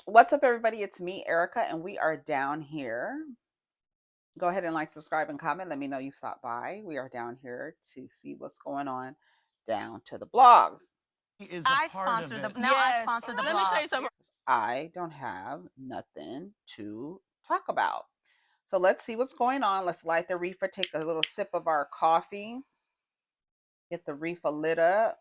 What's up, everybody? It's me, Erica, and we are down here. Go ahead and like, subscribe, and comment. Let me know you stopped by. We are down here to see what's going on down to the blogs. Is a I part of sponsor the it. now I Yes. sponsor the Let me blog. tell you something. I don't have nothing to talk about. So let's see what's going on. Let's light the reefer, take a little sip of our coffee, get the reefer lit up.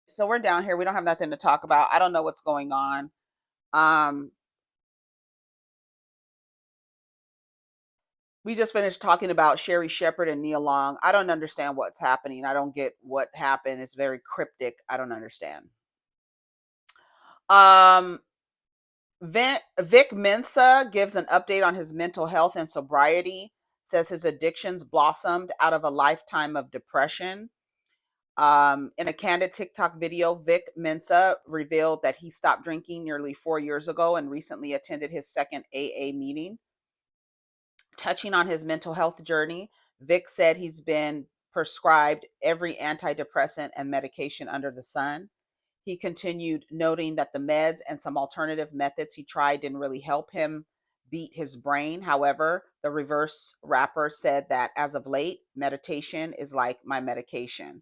So we're down here. We don't have nothing to talk about. I don't know what's going on. We just finished talking about Sherry Shepherd and Nia Long. I don't understand what's happening. I don't get what happened. It's very cryptic. I don't understand. Vic Mensa gives an update on his mental health and sobriety, says his addictions blossomed out of a lifetime of depression. In a candid TikTok video, Vic Mensa revealed that he stopped drinking nearly 4 years ago and recently attended his second AA meeting. Touching on his mental health journey, Vic said he's been prescribed every antidepressant and medication under the sun. He continued, noting that the meds and some alternative methods he tried didn't really help him beat his brain. However, the reverse rapper said that as of late, meditation is like my medication.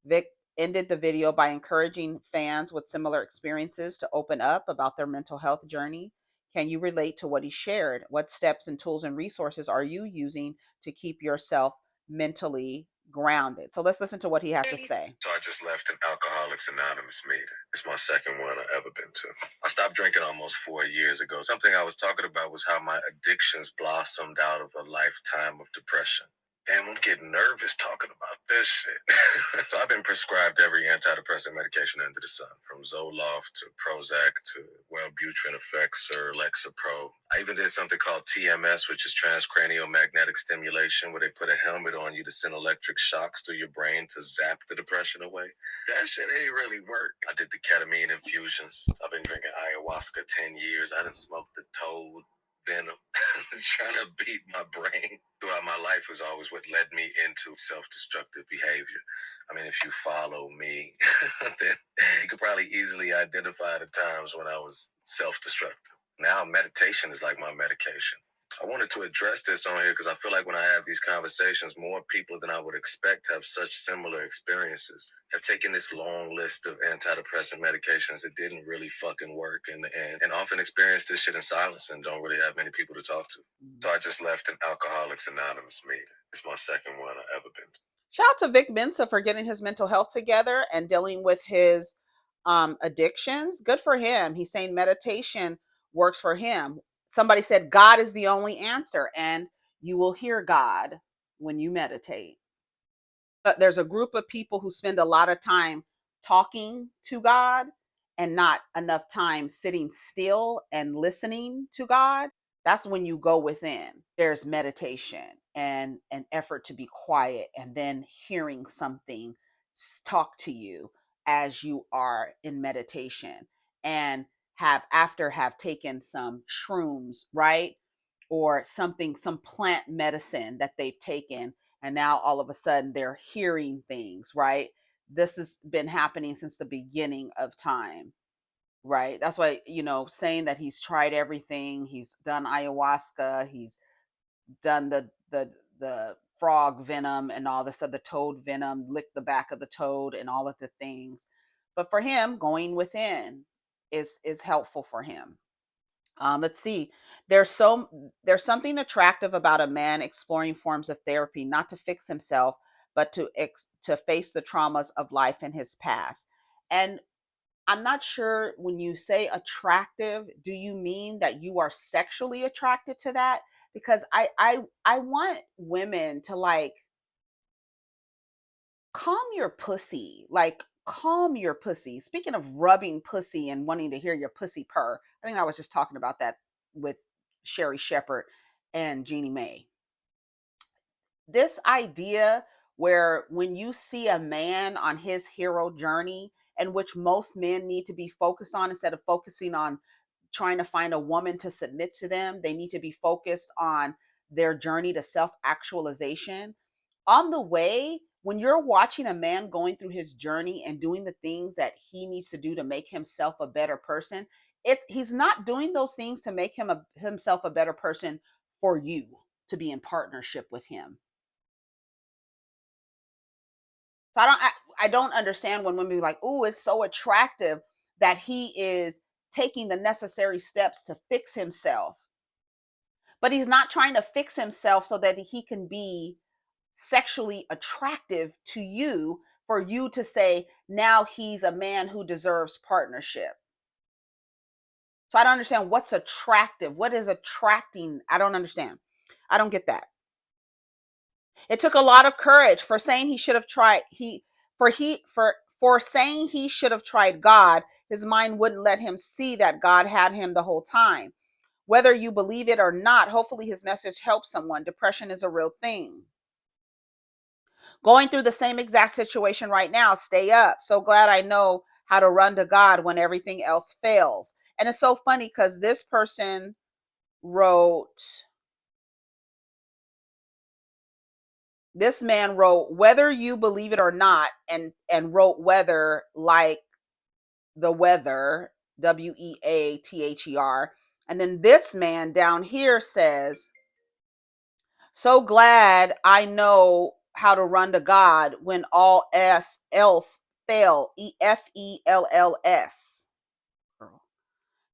Vic ended the video by encouraging fans with similar experiences to open up about their mental health journey. Can you relate to what he shared? What steps and tools and resources are you using to keep yourself mentally grounded? So let's listen to what he has to say. So I just left an Alcoholics Anonymous meeting. It's my second one I've ever been to. I stopped drinking almost 4 years ago. Something I was talking about was how my addictions blossomed out of a lifetime of depression. Damn, I'm getting nervous talking about this shit. So I've been prescribed every antidepressant medication under the sun, from Zoloft to Prozac to Wellbutrin Effects or Lexapro. I even did something called TMS, which is transcranial magnetic stimulation, where they put a helmet on you to send electric shocks through your brain to zap the depression away. That shit ain't really work. I did the ketamine infusions. I've been drinking ayahuasca 10 years. I done smoked the toad venom, trying to beat my brain. Throughout my life was always what led me into self-destructive behavior. I mean, if you follow me, then you could probably easily identify the times when I was self-destructive. Now meditation is like my medication. I wanted to address this on here because I feel like when I have these conversations, more people than I would expect have such similar experiences. Have taken this long list of antidepressant medications that didn't really fucking work and often experience this shit in silence and don't really have many people to talk to. So I just left an Alcoholics Anonymous meeting. It's my second one I've ever been to. Shout out to Vic Mensa for getting his mental health together and dealing with his addictions. Good for him. He's saying meditation works for him. Somebody said God is the only answer, and you will hear God when you meditate. But there's a group of people who spend a lot of time talking to God and not enough time sitting still and listening to God. That's when you go within. There's meditation and an effort to be quiet and then hearing something talk to you as you are in meditation and have taken some shrooms, right? Or something, some plant medicine that they've taken, and now all of a sudden they're hearing things, right? This has been happening since the beginning of time, right? That's why, saying that he's tried everything, he's done ayahuasca, he's done the frog venom and all this other toad venom, lick the back of the toad and all of the things. But for him, going within is helpful for him. Let's see. There's something attractive about a man exploring forms of therapy, not to fix himself, but to face the traumas of life in his past. And I'm not sure, when you say attractive, do you mean that you are sexually attracted to that? Because I want women to, like, calm your pussy. Like, calm your pussy. Speaking of rubbing pussy and wanting to hear your pussy purr, I think I was just talking about that with Sherry Shepherd and Jeannie Mae. This idea where when you see a man on his hero journey, and which most men need to be focused on, instead of focusing on trying to find a woman to submit to them, they need to be focused on their journey to self-actualization. On the way, when you're watching a man going through his journey and doing the things that he needs to do to make himself a better person, he's not doing those things to make himself a better person for you to be in partnership with him. So I don't understand when women be like, "Oh, it's so attractive that he is taking the necessary steps to fix himself." But he's not trying to fix himself so that he can be sexually attractive to you for you to say now he's a man who deserves partnership. So I don't understand what's attractive. What is attracting? I don't understand. I don't get that. It took a lot of courage for saying he should have tried for saying he should have tried God. His mind wouldn't let him see that God had him the whole time. Whether you believe it or not, hopefully his message helps someone. Depression is a real thing. Going through the same exact situation right now. Stay up. So glad I know how to run to God when everything else fails. And it's so funny because this person wrote, this man wrote, whether you believe it or not, and wrote weather like the weather, WEATHER. And then this man down here says, so glad I know how to run to God when all else fail. EFELLS.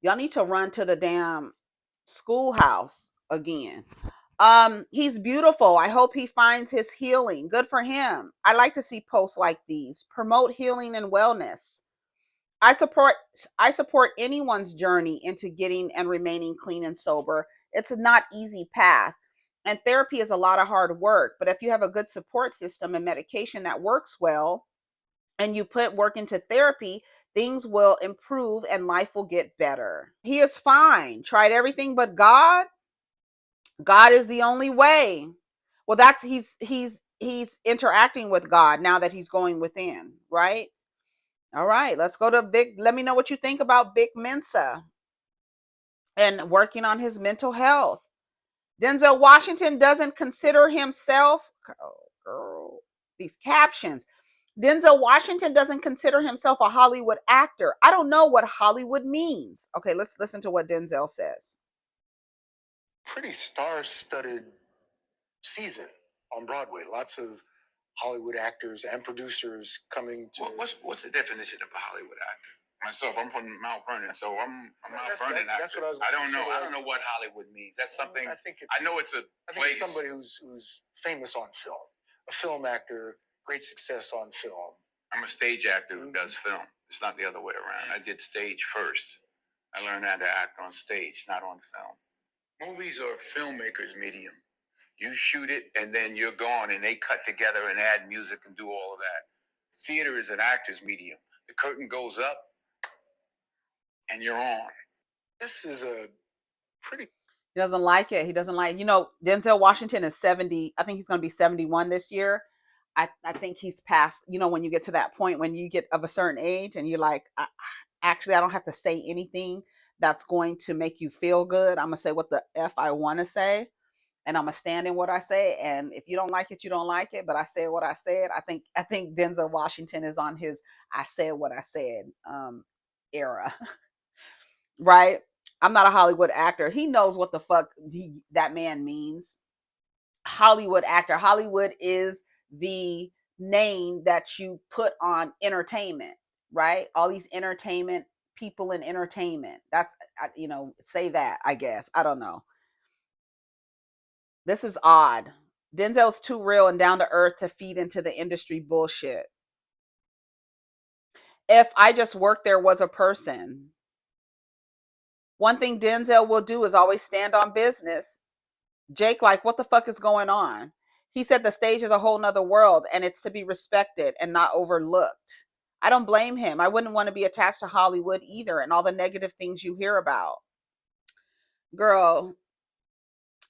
Y'all need to run to the damn schoolhouse again. He's beautiful. I hope he finds his healing. Good for him. I like to see posts like these. Promote healing and wellness. I support anyone's journey into getting and remaining clean and sober. It's a not easy path. And therapy is a lot of hard work. But if you have a good support system and medication that works well, and you put work into therapy, things will improve and life will get better. He is fine. Tried everything but God. God is the only way. Well, that's he's interacting with God now that he's going within, right? All right, let's go to Vic. Let me know what you think about Vic Mensa and working on his mental health. Denzel Washington doesn't consider himself, girl, these captions. Denzel Washington doesn't consider himself a Hollywood actor. I don't know what Hollywood means. Okay, let's listen to what Denzel says. Pretty star-studded season on Broadway. Lots of Hollywood actors and producers coming to. What's the definition of a Hollywood actor? Myself, I'm from Mount Vernon, so I'm Mount Vernon actor. That's what I was. I don't know. I don't know what Hollywood means. That's something. I think it's. I know it's a. I think it's somebody who's famous on film, a film actor, great success on film. I'm a stage actor who does film. It's not the other way around. I did stage first. I learned how to act on stage, not on film. Movies are a filmmaker's medium. You shoot it and then you're gone and they cut together and add music and do all of that. Theater is an actor's medium. The curtain goes up and you're on. This is a pretty... He doesn't like it. He doesn't like, Denzel Washington is 70. I think he's going to be 71 this year. I think he's past, when you get to that point when you get of a certain age and you're like, actually, I don't have to say anything that's going to make you feel good. I'm going to say what the F I want to say. And I'm gonna stand in what I say. And if you don't like it, you don't like it. But I said what I said. I think Denzel Washington is on his I said what I said era. Right? I'm not a Hollywood actor. He knows what the fuck that man means. Hollywood actor. Hollywood is the name that you put on entertainment, right? All these entertainment people in entertainment. That's say that, I guess. I don't know. This is odd. Denzel's too real and down to earth to feed into the industry bullshit. If I Just Worked There was a person. One thing Denzel will do is always stand on business. Jake, like, what the fuck is going on? He said the stage is a whole nother world and it's to be respected and not overlooked. I don't blame him. I wouldn't want to be attached to Hollywood either and all the negative things you hear about. Girl,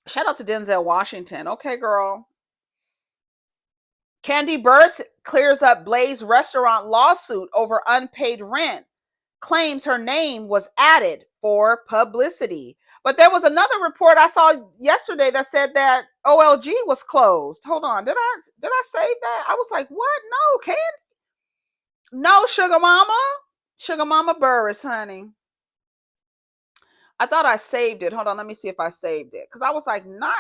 shout out to Denzel Washington. Okay, girl. Kandi Burruss clears up Blaze restaurant lawsuit over unpaid rent. Claims her name was added for publicity. But there was another report I saw yesterday that said that OLG was closed. Hold on, did I save that? I was like, what? No, no, Sugar Mama Burruss, honey. I thought I saved it. Hold on, let me see if I saved it, because I was like, not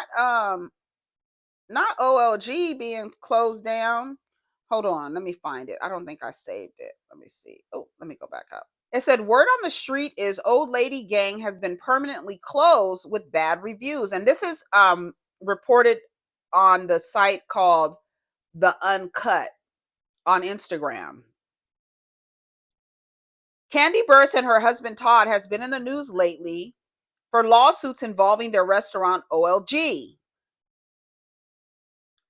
OLG being closed down. Hold on, let me find it. I don't think I saved it. Let me see. Oh, let me go back up. It said word on the street is Old Lady Gang has been permanently closed with bad reviews. And this is reported on the site called The Uncut on Instagram. Kandi Burruss and her husband Todd has been in the news lately for lawsuits involving their restaurant OLG.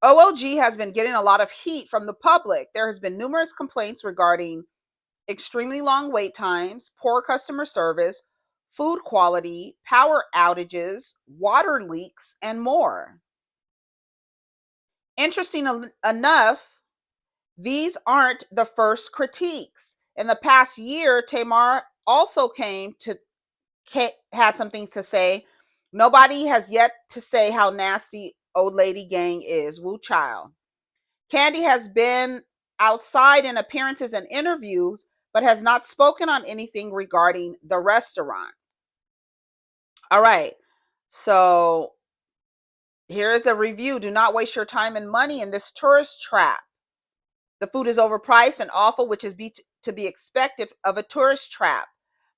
OLG has been getting a lot of heat from the public. There has been numerous complaints regarding extremely long wait times, poor customer service, food quality, power outages, water leaks, and more. Interesting enough, these aren't the first critiques. In the past year, Tamar also had some things to say. Nobody has yet to say how nasty Old Lady Gang is. Woo child. Kandi has been outside in appearances and interviews, but has not spoken on anything regarding the restaurant. All right. So here is a review. Do not waste your time and money in this tourist trap. The food is overpriced and awful, which is to be expected of a tourist trap,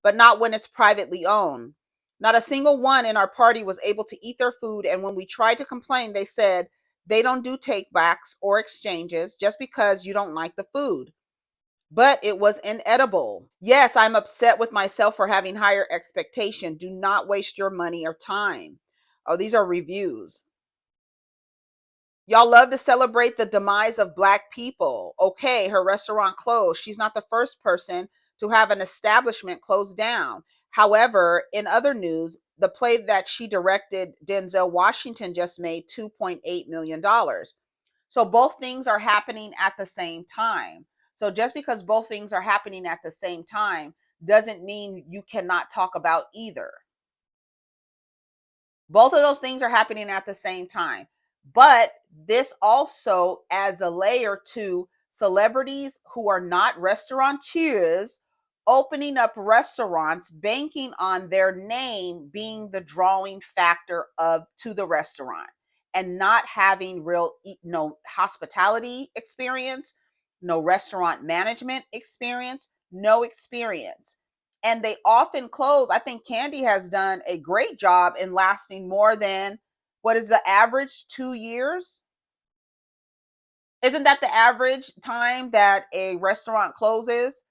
but not when it's privately owned. Not a single one in our party was able to eat their food, and when we tried to complain, they said they don't do takebacks or exchanges just because you don't like the food. But it was inedible. Yes, I'm upset with myself for having higher expectation. Do not waste your money or time. Oh, these are reviews. Y'all love to celebrate the demise of Black people. Okay, her restaurant closed. She's not the first person to have an establishment closed down. However, in other news, the play that she directed, Denzel Washington, just made $2.8 million. So both things are happening at the same time. So just because both things are happening at the same time doesn't mean you cannot talk about either. Both of those things are happening at the same time. But this also adds a layer to celebrities who are not restaurateurs opening up restaurants, banking on their name being the drawing factor of to the restaurant, and not having real no hospitality experience, no restaurant management experience, no experience. And they often close. I think Kandi has done a great job in lasting more than, what is the average, 2 years? Isn't that the average time that a restaurant closes?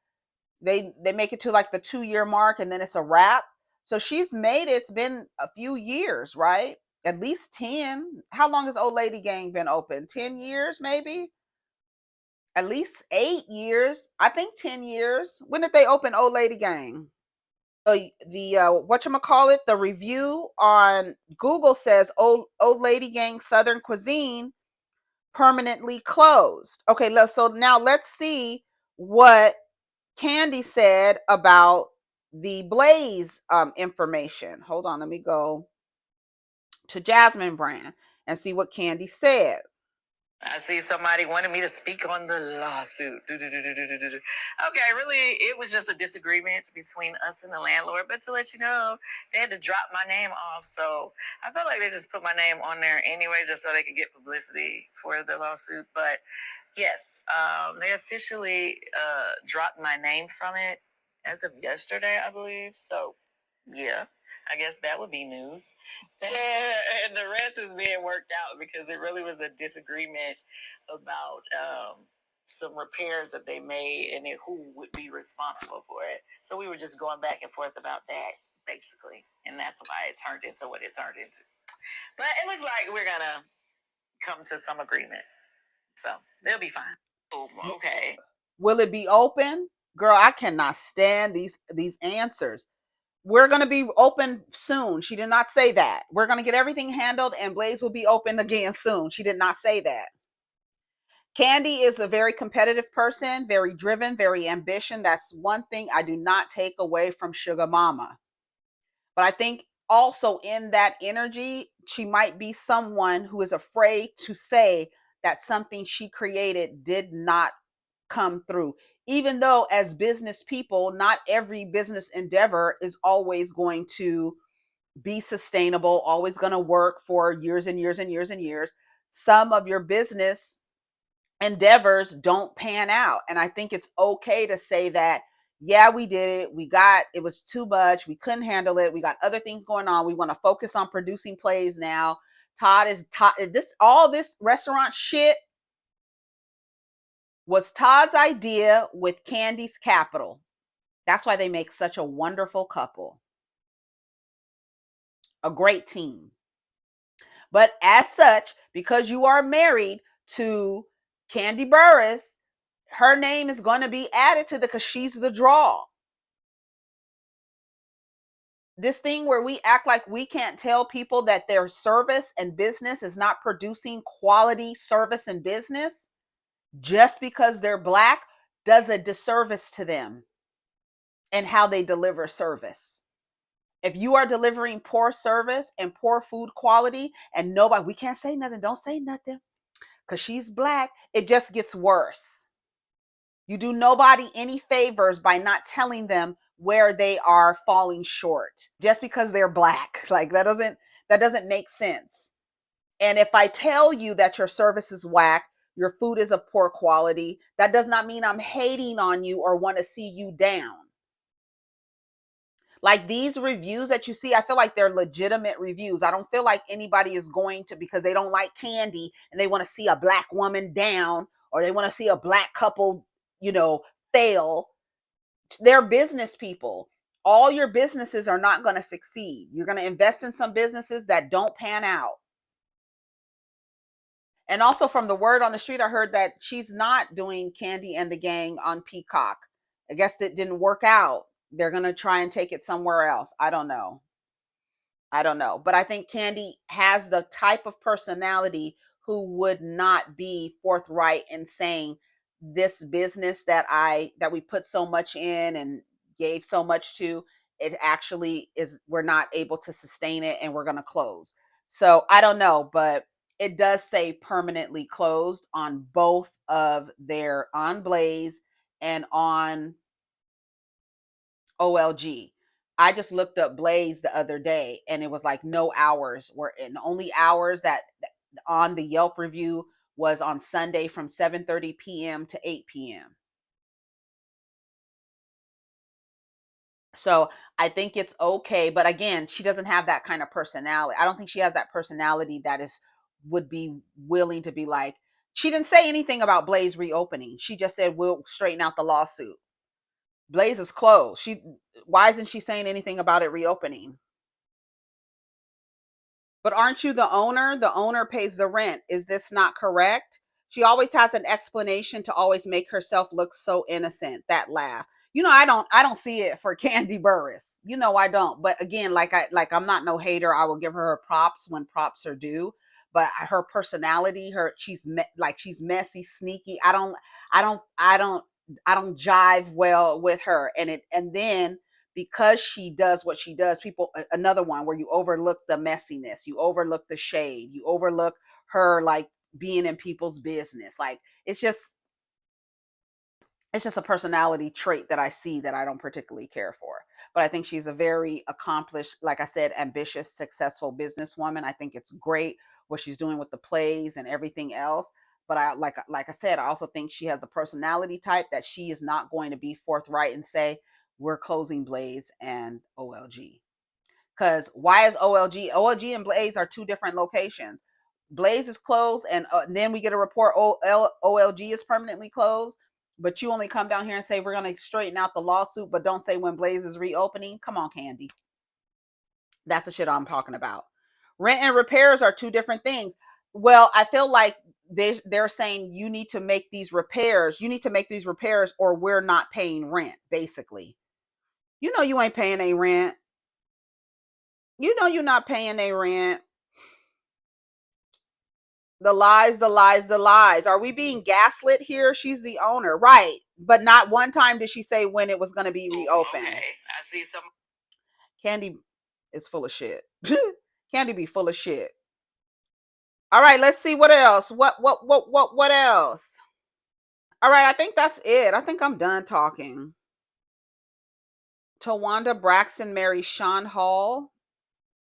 They make it to like the 2 year mark and then it's a wrap. So she's made it's been a few years, right? At least 10. How long has Old Lady Gang been open? 10 years, maybe? At least 8 years. I think 10 years. When did they open Old Lady Gang? The whatchamacallit, the review on Google says Old Lady Gang Southern Cuisine permanently closed. Okay, so now let's see what Kandi said about the Blaze information. Hold on, let me go to Jasmine Brand and see what Kandi said. I see somebody wanted me to speak on the lawsuit. Okay, really, it was just a disagreement between us and the landlord. But to let you know, they had to drop my name off. So I felt like they just put my name on there anyway, just so they could get publicity for the lawsuit. But yes, they officially dropped my name from it as of yesterday, I believe. So yeah, I guess that would be news. And the rest is being worked out because it really was a disagreement about some repairs that they made and who would be responsible for it. So we were just going back and forth about that, basically. And that's why it turned into what it turned into. But it looks like we're going to come to some agreement. So they'll be fine. Oh, okay. Will it be open? Girl, I cannot stand these answers. We're going to be open soon. She did not say that. We're going to get everything handled and Blaze will be open again soon. She did not say that. Kandi is a very competitive person, very driven, very ambitious. That's one thing I do not take away from Sugar Mama. But I think also in that energy, she might be someone who is afraid to say that something she created did not come through. Even though, as business people, not every business endeavor is always going to be sustainable, always going to work for years and years and years and years. Some of your business endeavors don't pan out. And I think it's okay to say that, yeah, we did it. It was too much. We couldn't handle it. We got other things going on. We want to focus on producing plays now. All this restaurant shit was Todd's idea with Kandi's capital. That's why they make such a wonderful couple. A great team. But as such, because you are married to Kandi Burruss, her name is going to be added to because she's the draw. This thing where we act like we can't tell people that their service and business is not producing quality service and business just because they're Black does a disservice to them and how they deliver service. If you are delivering poor service and poor food quality and nobody, we can't say nothing, don't say nothing because she's Black, it just gets worse. You do nobody any favors by not telling them where they are falling short just because they're Black. Like that doesn't make sense. And if I tell you that your service is whack, your food is of poor quality, that does not mean I'm hating on you or want to see you down. Like these reviews that you see, I feel like they're legitimate reviews. I don't feel like anybody is going to, because they don't like Kandi and they want to see a Black woman down or they want to see a Black couple, fail. They're business people. All your businesses are not going to succeed. You're going to invest in some businesses that don't pan out. And also from the word on the street, I heard that she's not doing Kandi and the Gang on Peacock. I guess it didn't work out. They're going to try and take it somewhere else. I don't know. But I think Kandi has the type of personality who would not be forthright in saying this business that we put so much in and gave so much to, it actually is, we're not able to sustain it and we're going to close. So I don't know, but it does say permanently closed on both of their, on Blaze and on OLG. I just looked up Blaze the other day and it was like no hours were in. The only hours that on the Yelp review was on Sunday from 7:30 p.m. to 8 p.m. So I think it's okay. But again, she doesn't have that kind of personality. I don't think she has that personality that would be willing to be like, she didn't say anything about Blaze reopening. She just said, we'll straighten out the lawsuit. Blaze is closed. Why isn't she saying anything about it reopening? But aren't you the owner? The owner pays the rent. Is this not correct? She always has an explanation to always make herself look so innocent. That laugh. I don't see it for Kandi Burruss. I don't. But again, I'm not no hater. I will give her props when props are due. But her personality, she's messy, sneaky. I don't jive well with her. And then because she does what she does, another one where you overlook the messiness, you overlook the shade, you overlook her like being in people's business. Like it's just a personality trait that I see that I don't particularly care for. But I think she's a very accomplished, like I said, ambitious, successful businesswoman. I think it's great what she's doing with the plays and everything else. But like I said, I also think she has a personality type that she is not going to be forthright and say, we're closing Blaze and OLG. Because why is OLG? OLG and Blaze are two different locations. Blaze is closed, and then we get a report OLG is permanently closed. But you only come down here and say we're going to straighten out the lawsuit, but don't say when Blaze is reopening. Come on, Kandi. That's the shit I'm talking about. Rent and repairs are two different things. Well, I feel like they're saying you need to make these repairs. You need to make these repairs, or we're not paying rent. Basically, you ain't paying a rent. You're not paying a rent. The lies, the lies, the lies. Are we being gaslit here? She's the owner, right? But not one time did she say when it was going to be reopened. Okay, I see some. Kandi is full of shit. Kandi be full of shit. All right, let's see what else. What else? All right, I think that's it. I think I'm done talking. Towanda Braxton marries Sean Hall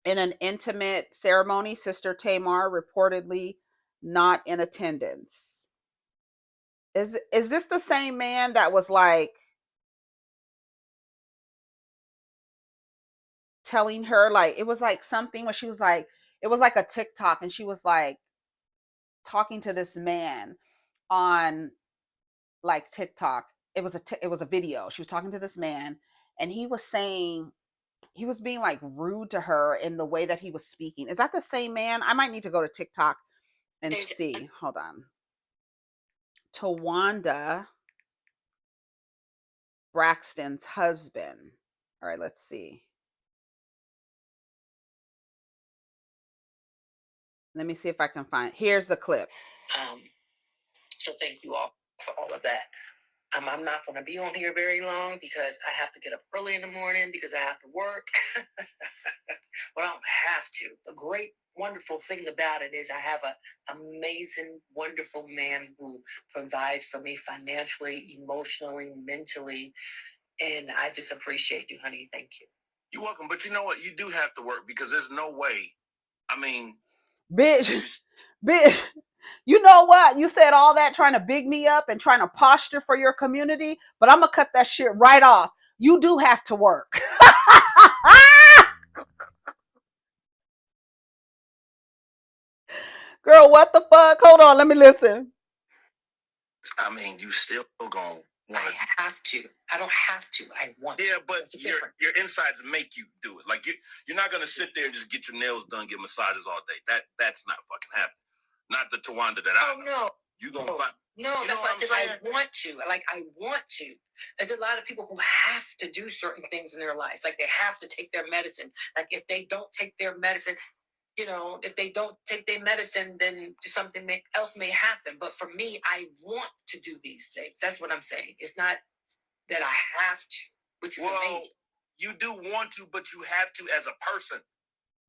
in an intimate ceremony. Sister Tamar reportedly not in attendance. Is this the same man that was like telling her, like it was like something where she was like, it was like a TikTok and she was like talking to this man on like TikTok. It was a video. She was talking to this man and he was saying, he was being like rude to her in the way that he was speaking. Is that the same man? I might need to go to TikTok and see. Hold on. Towanda Braxton's husband. All right, let's see. Let me see if I can find. Here's the clip. So thank you all for all of that. I'm not going to be on here very long because I have to get up early in the morning because I have to work. But I don't have to. The great, wonderful thing about it is I have an amazing, wonderful man who provides for me financially, emotionally, mentally. And I just appreciate you, honey. Thank you. You're welcome. But you know what? You do have to work because there's no way. I mean, bitch, bitch. You know what? You said all that trying to big me up and trying to posture for your community, but I'm gonna cut that shit right off. You do have to work. Girl, what the fuck? Hold on, let me listen. I mean, you still gonna want to. I have to. I don't have to. I want. Yeah, but your insides make you do it. Like you're not gonna sit there and just get your nails done, get massages all day. That's not fucking happening. Not the Towanda that I know. No. You gonna find. No, that's why I said I want to. Like I want to. There's a lot of people who have to do certain things in their lives. Like they have to take their medicine. Like if they don't take their medicine, if they don't take their medicine, then something else may happen. But for me, I want to do these things. That's what I'm saying. It's not that I have to, which is amazing. You do want to, but you have to as a person.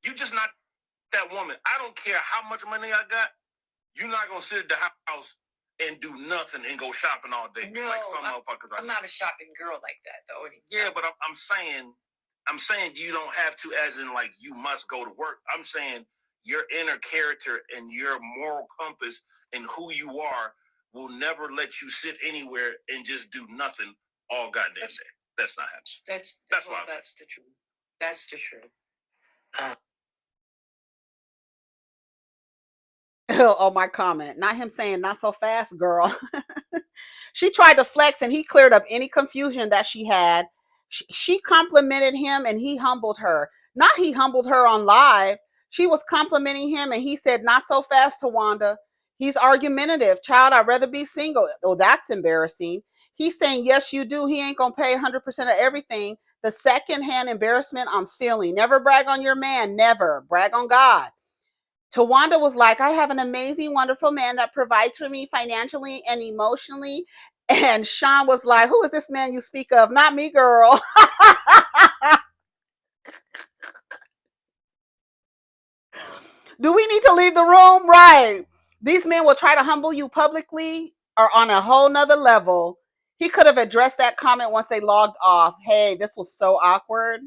You just not that woman. I don't care how much money I got. You're not going to sit at the house and do nothing and go shopping all day. No, like some motherfuckers. I'm not a shopping girl like that, though. Yeah, but I'm saying you don't have to, as in like you must go to work. I'm saying your inner character and your moral compass and who you are will never let you sit anywhere and just do nothing all goddamn day. That's not happening. That's the truth. That's the truth. Oh, my comment. Not him saying not so fast, girl. She tried to flex and he cleared up any confusion that she had. She complimented him and he humbled her. Not he humbled her on live. She was complimenting him and he said, not so fast, Towanda. He's argumentative. Child, I'd rather be single. Oh, that's embarrassing. He's saying, yes, you do. He ain't going to pay 100% of everything. The secondhand embarrassment I'm feeling. Never brag on your man. Never. Brag on God. Towanda was like, I have an amazing, wonderful man that provides for me financially and emotionally. And Sean was like, who is this man you speak of? Not me, girl. Do we need to leave the room? Right. These men will try to humble you publicly or on a whole nother level. He could have addressed that comment once they logged off. Hey, this was so awkward.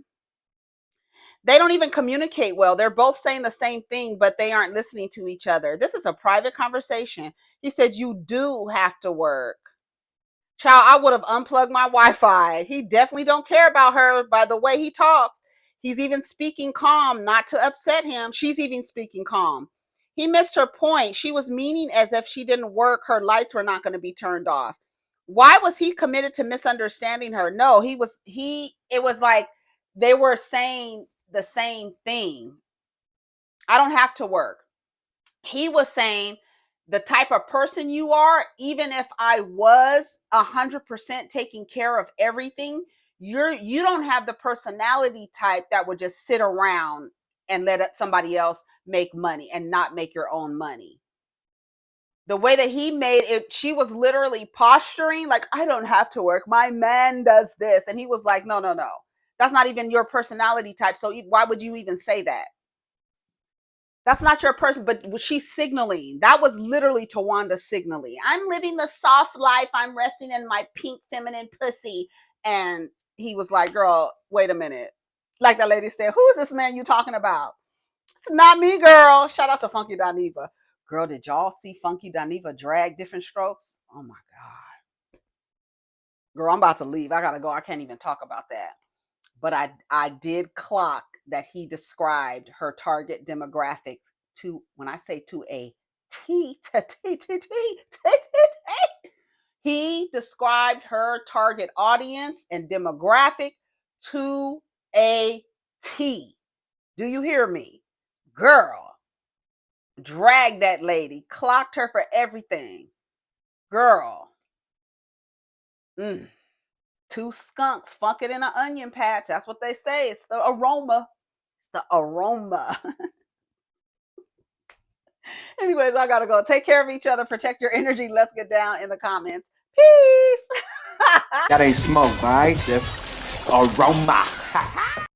They don't even communicate well. They're both saying the same thing, but they aren't listening to each other. This is a private conversation. He said, you do have to work. Child, I would have unplugged my Wi-Fi. He definitely don't care about her by the way he talks. He's even speaking calm, not to upset him. She's even speaking calm. He missed her point. She was meaning as if she didn't work, her lights were not going to be turned off. Why was he committed to misunderstanding her? No, it was like they were saying the same thing. I don't have to work. He was saying the type of person you are, even if I was 100% taking care of everything, you don't have the personality type that would just sit around and let somebody else make money and not make your own money. The way that he made it, she was literally posturing like, I don't have to work. My man does this. And he was like, no, no, no. That's not even your personality type. So why would you even say that? That's not your person, but she's signaling. That was literally Towanda signaling. I'm living the soft life. I'm resting in my pink feminine pussy. And he was like, girl, wait a minute. Like that lady said, who is this man you talking about? It's not me, girl. Shout out to Funky Dineva. Girl, did y'all see Funky Dineva drag different strokes? Oh my God. Girl, I'm about to leave. I gotta go. I can't even talk about that. But I did clock that he described her target demographic to, when I say to a T, he described her target audience and demographic to a T. Do you hear me? Girl, dragged that lady, clocked her for everything. Girl. Two skunks funkin' in an onion patch. That's what they say. It's the aroma. It's the aroma. Anyways, I gotta go. Take care of each other. Protect your energy. Let's get down in the comments. Peace. That ain't smoke, right? That's aroma.